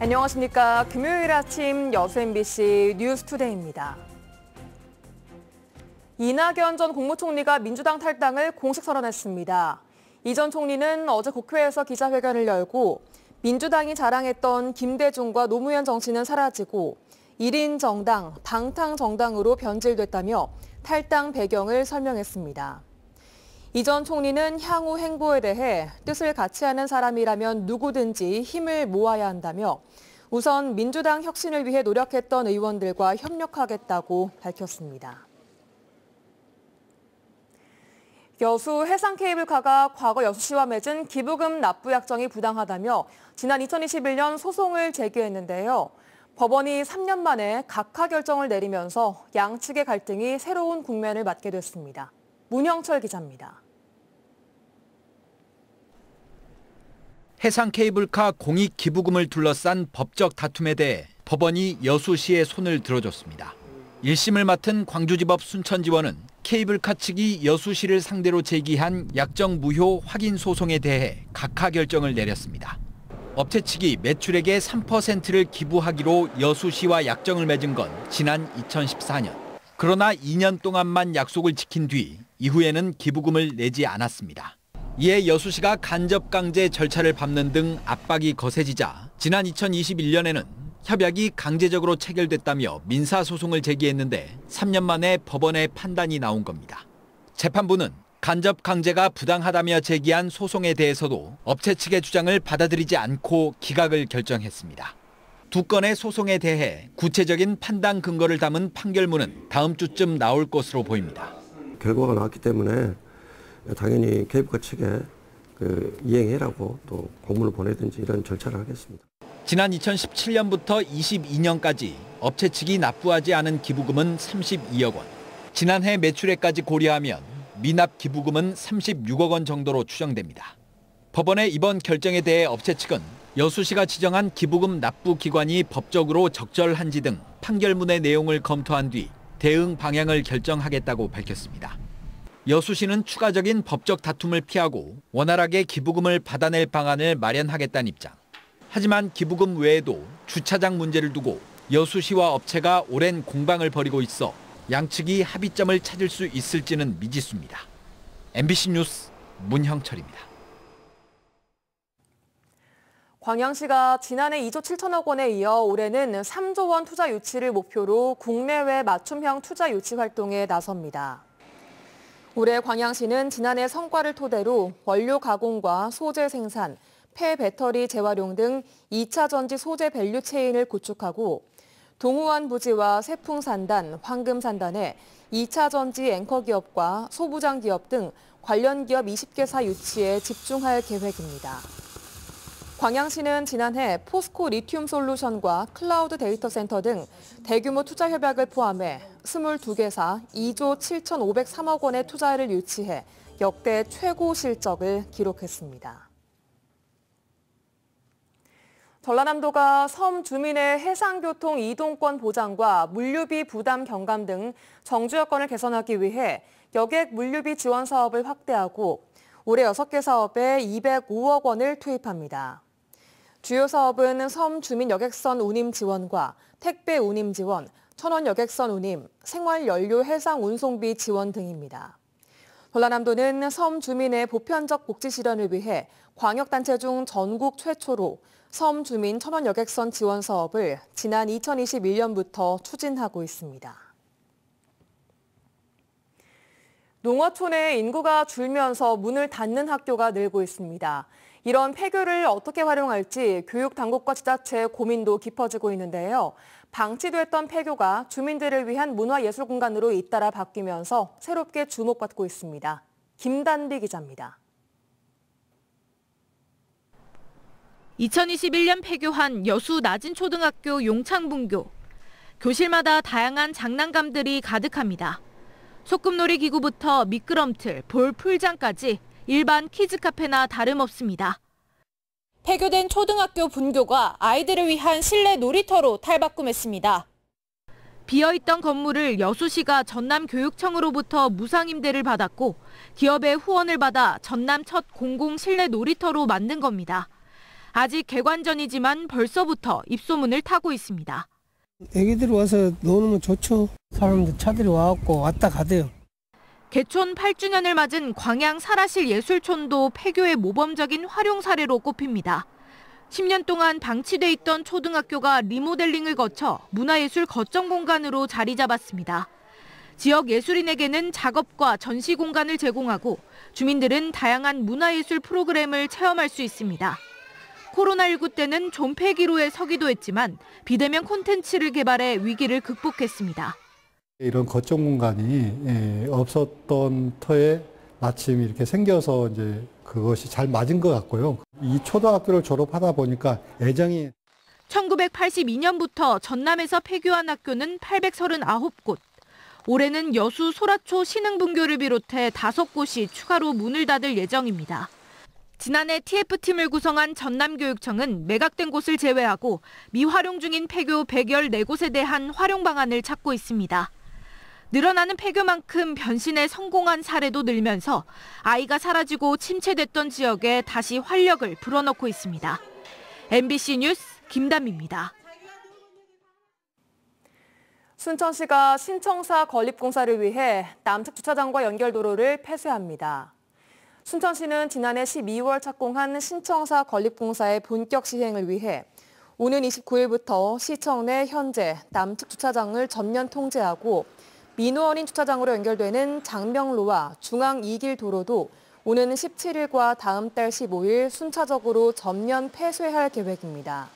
안녕하십니까. 금요일 아침 여수 MBC 뉴스투데이입니다. 이낙연 전 국무총리가 민주당 탈당을 공식 선언했습니다. 이 전 총리는 어제 국회에서 기자회견을 열고 민주당이 자랑했던 김대중과 노무현 정치는 사라지고 1인 정당, 방탕 정당으로 변질됐다며 탈당 배경을 설명했습니다. 이 전 총리는 향후 행보에 대해 뜻을 같이 하는 사람이라면 누구든지 힘을 모아야 한다며 우선 민주당 혁신을 위해 노력했던 의원들과 협력하겠다고 밝혔습니다. 여수 해상케이블카가 과거 여수시와 맺은 기부금 납부 약정이 부당하다며 지난 2021년 소송을 제기했는데요. 법원이 3년 만에 각하 결정을 내리면서 양측의 갈등이 새로운 국면을 맞게 됐습니다. 문형철 기자입니다. 해상케이블카 공익 기부금을 둘러싼 법적 다툼에 대해 법원이 여수시의 손을 들어줬습니다. 1심을 맡은 광주지법 순천지원은 케이블카 측이 여수시를 상대로 제기한 약정 무효 확인 소송에 대해 각하 결정을 내렸습니다. 업체 측이 매출액의 3%를 기부하기로 여수시와 약정을 맺은 건 지난 2014년. 그러나 2년 동안만 약속을 지킨 뒤 이후에는 기부금을 내지 않았습니다. 이에 여수시가 간접 강제 절차를 밟는 등 압박이 거세지자 지난 2021년에는 협약이 강제적으로 체결됐다며 민사소송을 제기했는데 3년 만에 법원의 판단이 나온 겁니다. 재판부는 간접 강제가 부당하다며 제기한 소송에 대해서도 업체 측의 주장을 받아들이지 않고 기각을 결정했습니다. 두 건의 소송에 대해 구체적인 판단 근거를 담은 판결문은 다음 주쯤 나올 것으로 보입니다. 결과가 나왔기 때문에 당연히 케이블카 측에 이행해라고 또 공문을 보내든지 이런 절차를 하겠습니다. 지난 2017년부터 22년까지 업체 측이 납부하지 않은 기부금은 32억 원. 지난해 매출액까지 고려하면 미납 기부금은 36억 원 정도로 추정됩니다. 법원의 이번 결정에 대해 업체 측은 여수시가 지정한 기부금 납부 기관이 법적으로 적절한지 등 판결문의 내용을 검토한 뒤 대응 방향을 결정하겠다고 밝혔습니다. 여수시는 추가적인 법적 다툼을 피하고 원활하게 기부금을 받아낼 방안을 마련하겠다는 입장. 하지만 기부금 외에도 주차장 문제를 두고 여수시와 업체가 오랜 공방을 벌이고 있어 양측이 합의점을 찾을 수 있을지는 미지수입니다. MBC 뉴스 문형철입니다. 광양시가 지난해 2조 7천억 원에 이어 올해는 3조 원 투자 유치를 목표로 국내외 맞춤형 투자 유치 활동에 나섭니다. 올해 광양시는 지난해 성과를 토대로 원료 가공과 소재 생산, 폐배터리 재활용 등 2차 전지 소재 밸류 체인을 구축하고 동우안 부지와 세풍산단, 황금산단에 2차 전지 앵커 기업과 소부장 기업 등 관련 기업 20개사 유치에 집중할 계획입니다. 광양시는 지난해 포스코 리튬 솔루션과 클라우드 데이터 센터 등 대규모 투자 협약을 포함해 22개사 2조 7,503억 원의 투자를 유치해 역대 최고 실적을 기록했습니다. 전라남도가 섬 주민의 해상교통 이동권 보장과 물류비 부담 경감 등 정주 여건을 개선하기 위해 여객 물류비 지원 사업을 확대하고 올해 6개 사업에 205억 원을 투입합니다. 주요 사업은 섬 주민 여객선 운임 지원과 택배 운임 지원, 천원 여객선 운임, 생활연료 해상 운송비 지원 등입니다. 전라남도는 섬 주민의 보편적 복지 실현을 위해 광역단체 중 전국 최초로 섬 주민 천원 여객선 지원 사업을 지난 2021년부터 추진하고 있습니다. 농어촌의 인구가 줄면서 문을 닫는 학교가 늘고 있습니다. 이런 폐교를 어떻게 활용할지 교육당국과 지자체 고민도 깊어지고 있는데요. 방치됐던 폐교가 주민들을 위한 문화예술 공간으로 잇따라 바뀌면서 새롭게 주목받고 있습니다. 김단비 기자입니다. 2021년 폐교한 여수 나진초등학교 용창분교. 교실마다 다양한 장난감들이 가득합니다. 소꿉놀이 기구부터 미끄럼틀, 볼 풀장까지 일반 키즈 카페나 다름없습니다. 폐교된 초등학교 분교가 아이들을 위한 실내 놀이터로 탈바꿈했습니다. 비어있던 건물을 여수시가 전남교육청으로부터 무상임대를 받았고 기업의 후원을 받아 전남 첫 공공 실내 놀이터로 만든 겁니다. 아직 개관전이지만 벌써부터 입소문을 타고 있습니다. 애기들 와서 노는 좋죠. 사람들 차들이 와갖고 왔다 가대요. 개촌 8주년을 맞은 광양 사라실 예술촌도 폐교의 모범적인 활용 사례로 꼽힙니다. 10년 동안 방치돼 있던 초등학교가 리모델링을 거쳐 문화예술 거점 공간으로 자리 잡았습니다. 지역 예술인에게는 작업과 전시 공간을 제공하고 주민들은 다양한 문화예술 프로그램을 체험할 수 있습니다. 코로나19 때는 존폐기로에 서기도 했지만 비대면 콘텐츠를 개발해 위기를 극복했습니다. 이런 거점 공간이 없었던 터에 마침 이렇게 생겨서 이제 그것이 잘 맞은 것 같고요. 이 초등학교를 졸업하다 보니까 애정이 1982년부터 전남에서 폐교한 학교는 839곳. 올해는 여수 소라초 신흥분교를 비롯해 5곳이 추가로 문을 닫을 예정입니다. 지난해 TF팀을 구성한 전남교육청은 매각된 곳을 제외하고 미활용 중인 폐교 114곳에 대한 활용 방안을 찾고 있습니다. 늘어나는 폐교만큼 변신에 성공한 사례도 늘면서 아이가 사라지고 침체됐던 지역에 다시 활력을 불어넣고 있습니다. MBC 뉴스 김담입니다. 순천시가 신청사 건립공사를 위해 남측 주차장과 연결도로를 폐쇄합니다. 순천시는 지난해 12월 착공한 신청사 건립공사의 본격 시행을 위해 오는 29일부터 시청 내 현재 남측 주차장을 전면 통제하고 민호원인 주차장으로 연결되는 장명로와 중앙 2길 도로도 오는 17일과 다음 달 15일 순차적으로 전면 폐쇄할 계획입니다.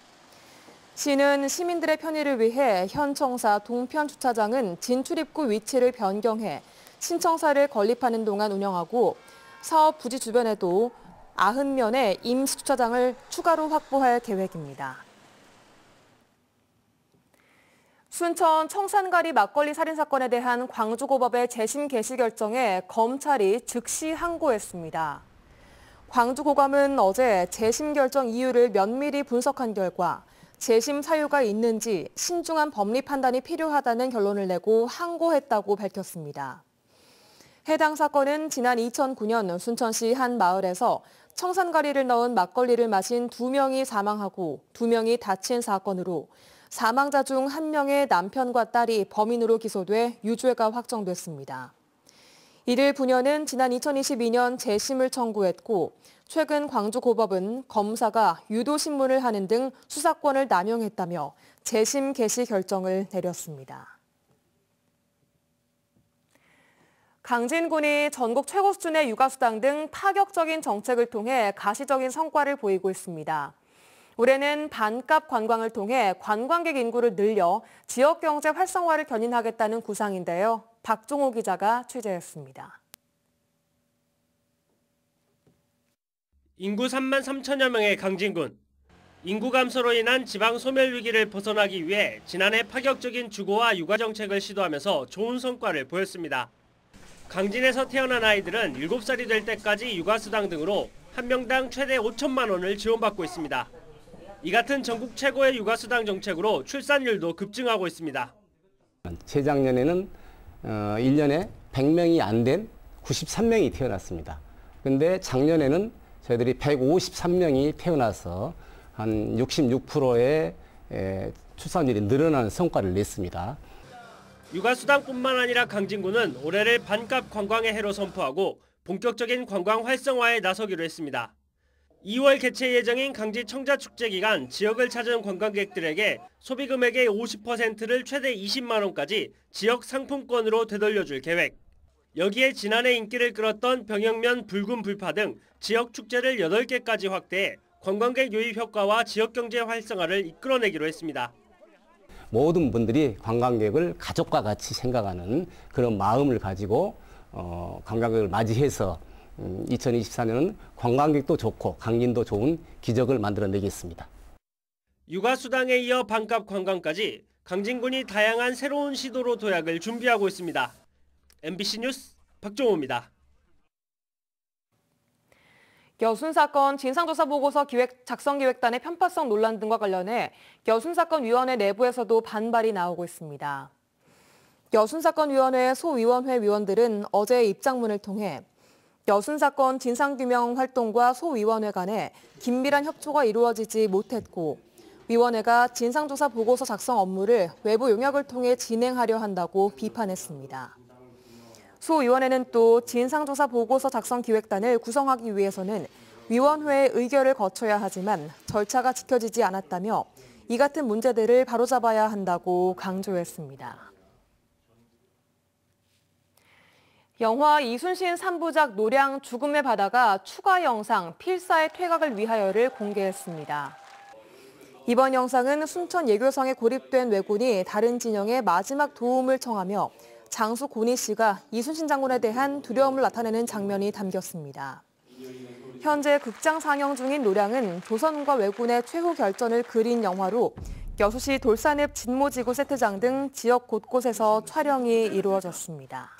시는 시민들의 편의를 위해 현 청사 동편 주차장은 진출입구 위치를 변경해 신청사를 건립하는 동안 운영하고 사업 부지 주변에도 90면의 임시 주차장을 추가로 확보할 계획입니다. 순천 청산가리 막걸리 살인 사건에 대한 광주고법의 재심 개시 결정에 검찰이 즉시 항고했습니다. 광주고검은 어제 재심 결정 이유를 면밀히 분석한 결과 재심 사유가 있는지 신중한 법리 판단이 필요하다는 결론을 내고 항고했다고 밝혔습니다. 해당 사건은 지난 2009년 순천시 한 마을에서 청산가리를 넣은 막걸리를 마신 2명이 사망하고 2명이 다친 사건으로 사망자 중 1명의 남편과 딸이 범인으로 기소돼 유죄가 확정됐습니다. 이를 부녀는 지난 2022년 재심을 청구했고 최근 광주고법은 검사가 유도신문을 하는 등 수사권을 남용했다며 재심 개시 결정을 내렸습니다. 강진군이 전국 최고 수준의 육아수당 등 파격적인 정책을 통해 가시적인 성과를 보이고 있습니다. 올해는 반값 관광을 통해 관광객 인구를 늘려 지역 경제 활성화를 견인하겠다는 구상인데요. 박종호 기자가 취재했습니다. 인구 3만 3천여 명의 강진군. 인구 감소로 인한 지방 소멸 위기를 벗어나기 위해 지난해 파격적인 주거와 육아 정책을 시도하면서 좋은 성과를 보였습니다. 강진에서 태어난 아이들은 7살이 될 때까지 육아수당 등으로 한 명당 최대 5천만 원을 지원받고 있습니다. 이 같은 전국 최고의 육아수당 정책으로 출산율도 급증하고 있습니다. 재작년에는 1년에 100명이 안 된 93명이 태어났습니다. 그런데 작년에는 저희들이 153명이 태어나서 한 66%의 출산율이 늘어나는 성과를 냈습니다. 육아수당뿐만 아니라 강진군은 올해를 반값 관광의 해로 선포하고 본격적인 관광 활성화에 나서기로 했습니다. 2월 개최 예정인 강진 청자축제 기간 지역을 찾은 관광객들에게 소비 금액의 50%를 최대 20만 원까지 지역 상품권으로 되돌려줄 계획. 여기에 지난해 인기를 끌었던 병영면 붉은 불파 등 지역 축제를 8개까지 확대해 관광객 유입 효과와 지역 경제 활성화를 이끌어내기로 했습니다. 모든 분들이 관광객을 가족과 같이 생각하는 그런 마음을 가지고 관광객을 맞이해서 2024년은 관광객도 좋고 강진도 좋은 기적을 만들어내겠습니다. 육아수당에 이어 반값 관광까지 강진군이 다양한 새로운 시도로 도약을 준비하고 있습니다. MBC 뉴스 박종호입니다. 여순사건 진상조사보고서 작성기획단의 편파성 논란 등과 관련해 여순사건위원회 내부에서도 반발이 나오고 있습니다. 여순사건위원회 소위원회 위원들은 어제 입장문을 통해 여순 사건 진상규명 활동과 소위원회 간에 긴밀한 협조가 이루어지지 못했고 위원회가 진상조사 보고서 작성 업무를 외부 용역을 통해 진행하려 한다고 비판했습니다. 소위원회는 또 진상조사 보고서 작성 기획단을 구성하기 위해서는 위원회의 의결을 거쳐야 하지만 절차가 지켜지지 않았다며 이 같은 문제들을 바로잡아야 한다고 강조했습니다. 영화 이순신 3부작 노량 죽음의 바다가 추가 영상 필사의 퇴각을 위하여를 공개했습니다. 이번 영상은 순천 예교성에 고립된 왜군이 다른 진영에 마지막 도움을 청하며 장수 고니 씨가 이순신 장군에 대한 두려움을 나타내는 장면이 담겼습니다. 현재 극장 상영 중인 노량은 조선과 왜군의 최후 결전을 그린 영화로 여수시 돌산읍 진모지구 세트장 등 지역 곳곳에서 촬영이 이루어졌습니다.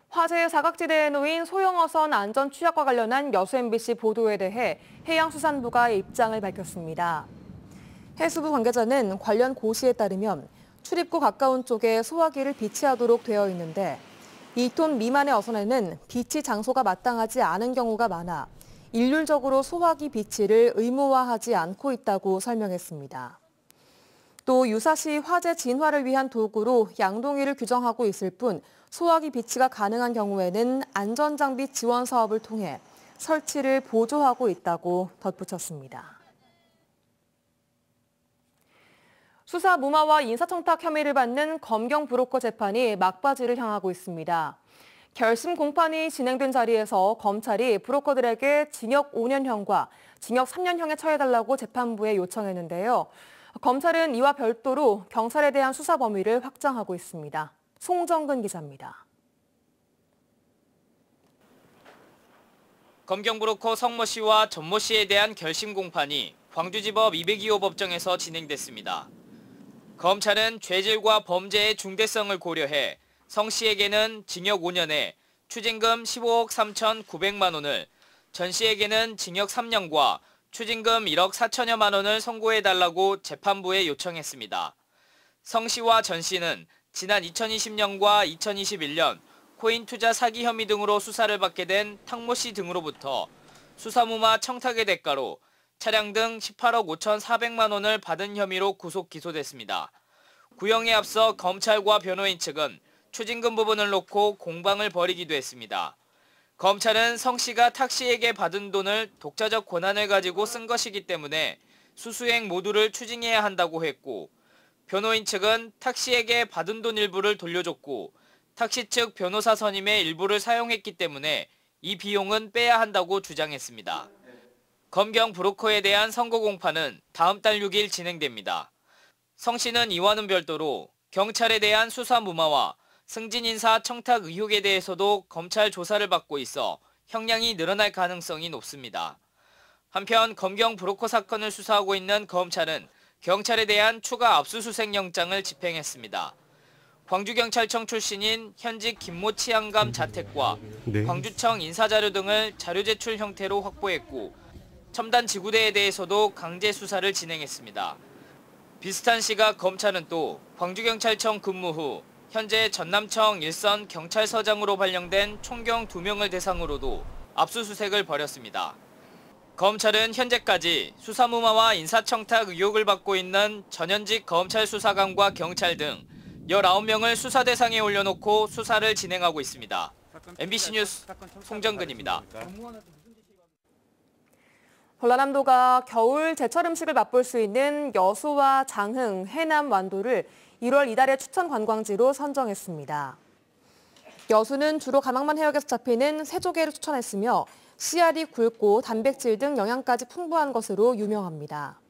화재 사각지대에 놓인 소형어선 안전 취약과 관련한 여수 MBC 보도에 대해 해양수산부가 입장을 밝혔습니다. 해수부 관계자는 관련 고시에 따르면 출입구 가까운 쪽에 소화기를 비치하도록 되어 있는데 2톤 미만의 어선에는 비치 장소가 마땅하지 않은 경우가 많아 일률적으로 소화기 비치를 의무화하지 않고 있다고 설명했습니다. 또 유사시 화재 진화를 위한 도구로 양동이를 규정하고 있을 뿐 소화기 비치가 가능한 경우에는 안전장비 지원 사업을 통해 설치를 보조하고 있다고 덧붙였습니다. 수사 무마와 인사청탁 혐의를 받는 검경 브로커 재판이 막바지를 향하고 있습니다. 결심 공판이 진행된 자리에서 검찰이 브로커들에게 징역 5년형과 징역 3년형에 처해달라고 재판부에 요청했는데요. 검찰은 이와 별도로 경찰에 대한 수사 범위를 확장하고 있습니다. 송정근 기자입니다. 검경 브로커 성모 씨와 전모 씨에 대한 결심 공판이 광주지법 202호 법정에서 진행됐습니다. 검찰은 죄질과 범죄의 중대성을 고려해 성 씨에게는 징역 5년에 추징금 15억 3,900만 원을, 전 씨에게는 징역 3년과 추징금 1억 4천여만 원을 선고해달라고 재판부에 요청했습니다. 성 씨와 전 씨는 지난 2020년과 2021년 코인 투자 사기 혐의 등으로 수사를 받게 된 탕모 씨 등으로부터 수사무마 청탁의 대가로 차량 등 18억 5,400만 원을 받은 혐의로 구속 기소됐습니다. 구형에 앞서 검찰과 변호인 측은 추징금 부분을 놓고 공방을 벌이기도 했습니다. 검찰은 성 씨가 탁 씨에게 받은 돈을 독자적 권한을 가지고 쓴 것이기 때문에 수수행 모두를 추징해야 한다고 했고, 변호인 측은 탁 씨에게 받은 돈 일부를 돌려줬고 탁 씨 측 변호사 선임의 일부를 사용했기 때문에 이 비용은 빼야 한다고 주장했습니다. 검경 브로커에 대한 선고 공판은 다음 달 6일 진행됩니다. 성 씨는 이와는 별도로 경찰에 대한 수사 무마와 승진 인사 청탁 의혹에 대해서도 검찰 조사를 받고 있어 형량이 늘어날 가능성이 높습니다. 한편 검경 브로커 사건을 수사하고 있는 검찰은 경찰에 대한 추가 압수수색 영장을 집행했습니다. 광주경찰청 출신인 현직 김모 치안감 자택과 광주청 인사자료 등을 자료 제출 형태로 확보했고, 첨단 지구대에 대해서도 강제 수사를 진행했습니다. 비슷한 시각 검찰은 또 광주경찰청 근무 후 현재 전남청 일선 경찰서장으로 발령된 총경 2명을 대상으로도 압수수색을 벌였습니다. 검찰은 현재까지 수사무마와 인사청탁 의혹을 받고 있는 전현직 검찰 수사관과 경찰 등 19명을 수사 대상에 올려놓고 수사를 진행하고 있습니다. MBC 뉴스 송정근입니다. 전라남도가 겨울 제철 음식을 맛볼 수 있는 여수와 장흥, 해남 완도를 1월 이달의 추천 관광지로 선정했습니다. 여수는 주로 가망만 해역에서 잡히는 새조개를 추천했으며 씨알이 굵고 단백질 등 영양까지 풍부한 것으로 유명합니다.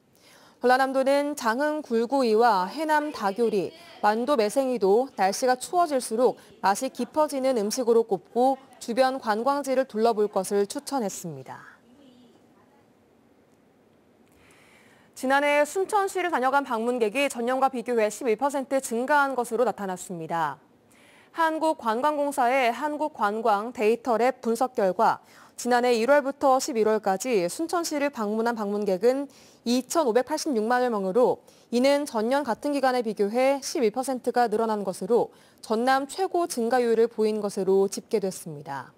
전라남도는 장흥 굴구이와 해남 닭요리, 완도 매생이도 날씨가 추워질수록 맛이 깊어지는 음식으로 꼽고 주변 관광지를 둘러볼 것을 추천했습니다. 지난해 순천시를 다녀간 방문객이 전년과 비교해 11% 증가한 것으로 나타났습니다. 한국관광공사의 한국관광 데이터랩 분석 결과 지난해 1월부터 11월까지 순천시를 방문한 방문객은 2,586만 명으로 이는 전년 같은 기간에 비교해 11%가 늘어난 것으로 전남 최고 증가율을 보인 것으로 집계됐습니다.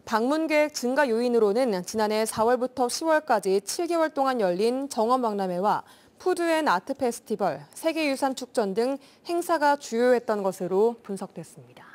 방문객 증가 요인으로는 지난해 4월부터 10월까지 7개월 동안 열린 정원박람회와 푸드앤아트 페스티벌, 세계유산 축전 등 행사가 주요했던 것으로 분석됐습니다.